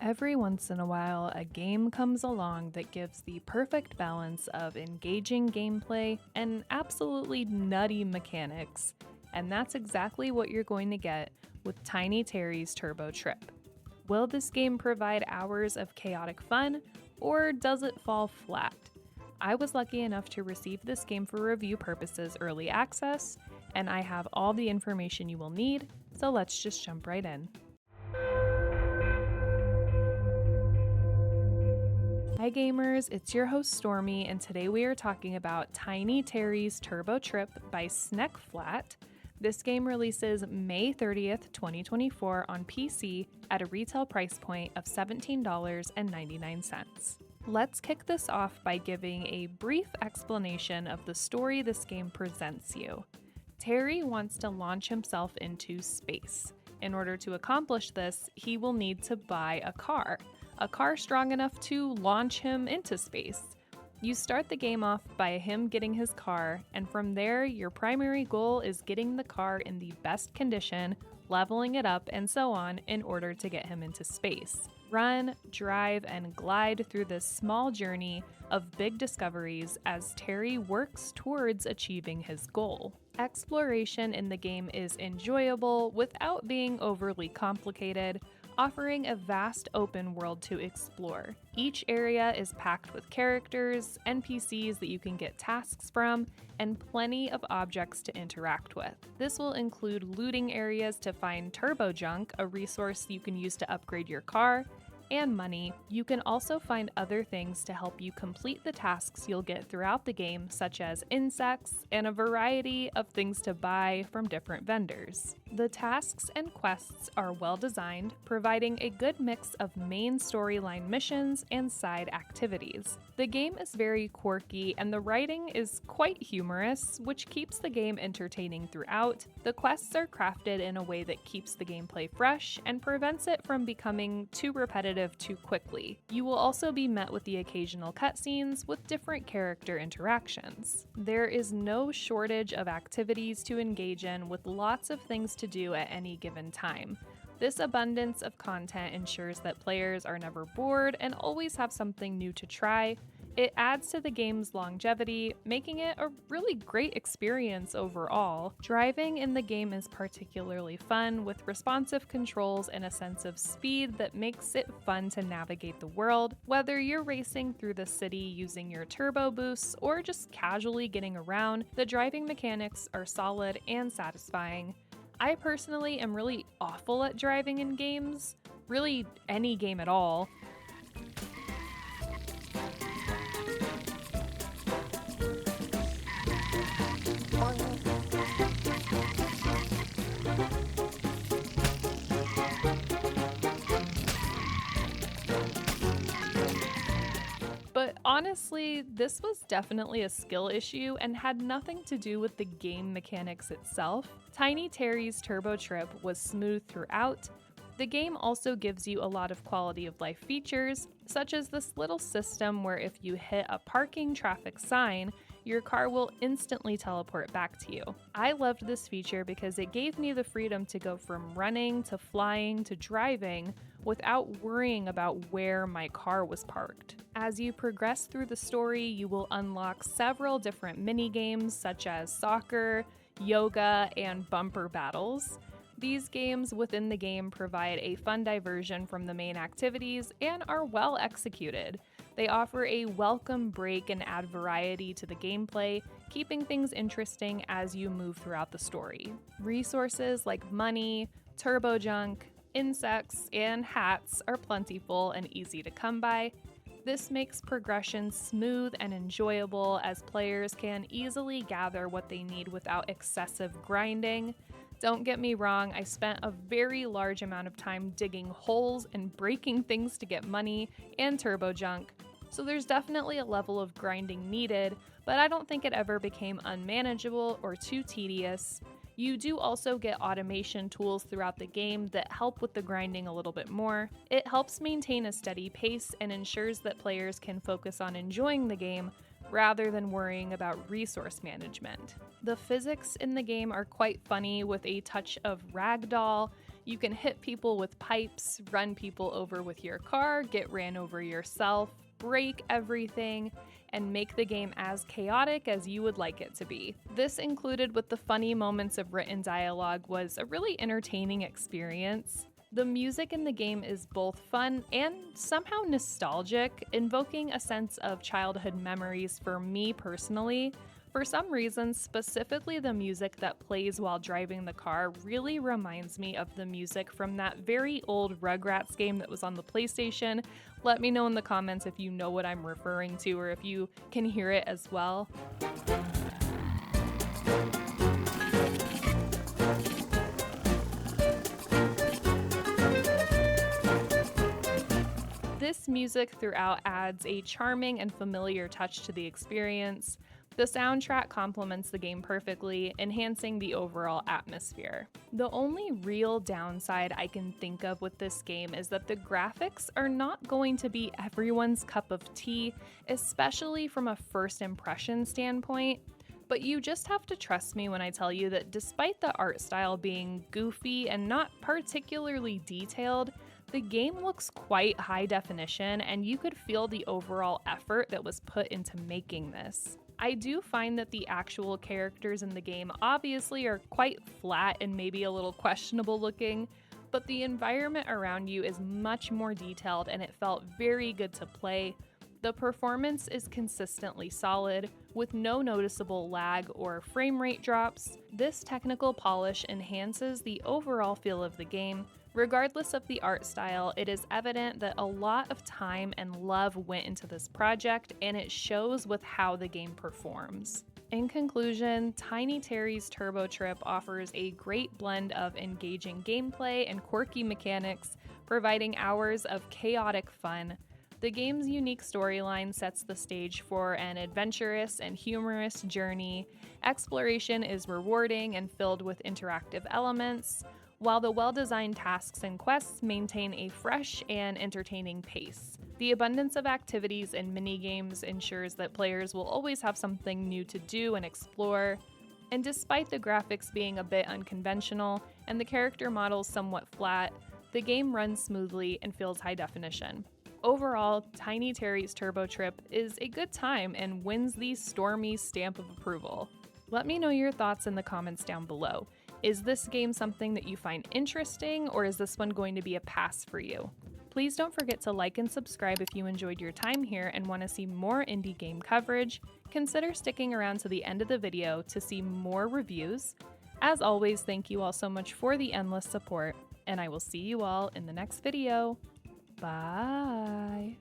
Every once in a while, a game comes along that gives the perfect balance of engaging gameplay and absolutely nutty mechanics. And that's exactly what you're going to get with Tiny Terry's Turbo Trip. Will this game provide hours of chaotic fun, or does it fall flat? I was lucky enough to receive this game for review purposes early access, and I have all the information you will need, so let's just jump right in. Hi gamers, it's your host Stormy, and today we are talking about Tiny Terry's Turbo Trip by Sneckflat. This game releases May 30th, 2024 on PC at a retail price point of $17.99. Let's kick this off by giving a brief explanation of the story this game presents you. Terry wants to launch himself into space. In order to accomplish this, he will need to buy a car strong enough to launch him into space. You start the game off by him getting his car, and from there, your primary goal is getting the car in the best condition, leveling it up, and so on in order to get him into space. Run, drive, and glide through this small journey of big discoveries as Terry works towards achieving his goal. Exploration in the game is enjoyable without being overly complicated, offering a vast open world to explore. Each area is packed with characters, NPCs that you can get tasks from, and plenty of objects to interact with. This will include looting areas to find turbo junk, a resource you can use to upgrade your car, and money. You can also find other things to help you complete the tasks you'll get throughout the game, such as insects and a variety of things to buy from different vendors. The tasks and quests are well designed, providing a good mix of main storyline missions and side activities. The game is very quirky and the writing is quite humorous, which keeps the game entertaining throughout. The quests are crafted in a way that keeps the gameplay fresh and prevents it from becoming too repetitive too quickly. You will also be met with the occasional cutscenes with different character interactions. There is no shortage of activities to engage in, with lots of things to do at any given time. This abundance of content ensures that players are never bored and always have something new to try. It adds to the game's longevity, making it a really great experience overall. Driving in the game is particularly fun, with responsive controls and a sense of speed that makes it fun to navigate the world. Whether you're racing through the city using your turbo boosts or just casually getting around, the driving mechanics are solid and satisfying. I personally am really awful at driving in games, really any game at all. But honestly, this was definitely a skill issue and had nothing to do with the game mechanics itself. Tiny Terry's Turbo Trip was smooth throughout. The game also gives you a lot of quality of life features, such as this little system where if you hit a parking traffic sign, your car will instantly teleport back to you. I loved this feature because it gave me the freedom to go from running to flying to driving without worrying about where my car was parked. As you progress through the story, you will unlock several different mini games such as soccer, yoga, and bumper battles. These games within the game provide a fun diversion from the main activities and are well executed. They offer a welcome break and add variety to the gameplay, keeping things interesting as you move throughout the story. Resources like money, turbo junk, insects, and hats are plentiful and easy to come by. This makes progression smooth and enjoyable as players can easily gather what they need without excessive grinding. Don't get me wrong, I spent a very large amount of time digging holes and breaking things to get money and turbo junk, so there's definitely a level of grinding needed, but I don't think it ever became unmanageable or too tedious. You do also get automation tools throughout the game that help with the grinding a little bit more. It helps maintain a steady pace and ensures that players can focus on enjoying the game rather than worrying about resource management. The physics in the game are quite funny with a touch of ragdoll. You can hit people with pipes, run people over with your car, get ran over yourself, break everything, and make the game as chaotic as you would like it to be. This, included with the funny moments of written dialogue, was a really entertaining experience. The music in the game is both fun and somehow nostalgic, invoking a sense of childhood memories for me personally. For some reason, specifically the music that plays while driving the car really reminds me of the music from that very old Rugrats game that was on the PlayStation. Let me know in the comments if you know what I'm referring to or if you can hear it as well. This music throughout adds a charming and familiar touch to the experience. The soundtrack complements the game perfectly, enhancing the overall atmosphere. The only real downside I can think of with this game is that the graphics are not going to be everyone's cup of tea, especially from a first impression standpoint. But you just have to trust me when I tell you that despite the art style being goofy and not particularly detailed, the game looks quite high definition and you could feel the overall effort that was put into making this. I do find that the actual characters in the game obviously are quite flat and maybe a little questionable looking, but the environment around you is much more detailed and it felt very good to play. The performance is consistently solid, with no noticeable lag or frame rate drops. This technical polish enhances the overall feel of the game. Regardless of the art style, it is evident that a lot of time and love went into this project, and it shows with how the game performs. In conclusion, Tiny Terry's Turbo Trip offers a great blend of engaging gameplay and quirky mechanics, providing hours of chaotic fun. The game's unique storyline sets the stage for an adventurous and humorous journey. Exploration is rewarding and filled with interactive elements, while the well-designed tasks and quests maintain a fresh and entertaining pace. The abundance of activities and mini-games ensures that players will always have something new to do and explore. And despite the graphics being a bit unconventional and the character models somewhat flat, the game runs smoothly and feels high definition. Overall, Tiny Terry's Turbo Trip is a good time and wins the Stormy stamp of approval. Let me know your thoughts in the comments down below. Is this game something that you find interesting, or is this one going to be a pass for you? Please don't forget to like and subscribe if you enjoyed your time here and want to see more indie game coverage. Consider sticking around to the end of the video to see more reviews. As always, thank you all so much for the endless support, and I will see you all in the next video. Bye!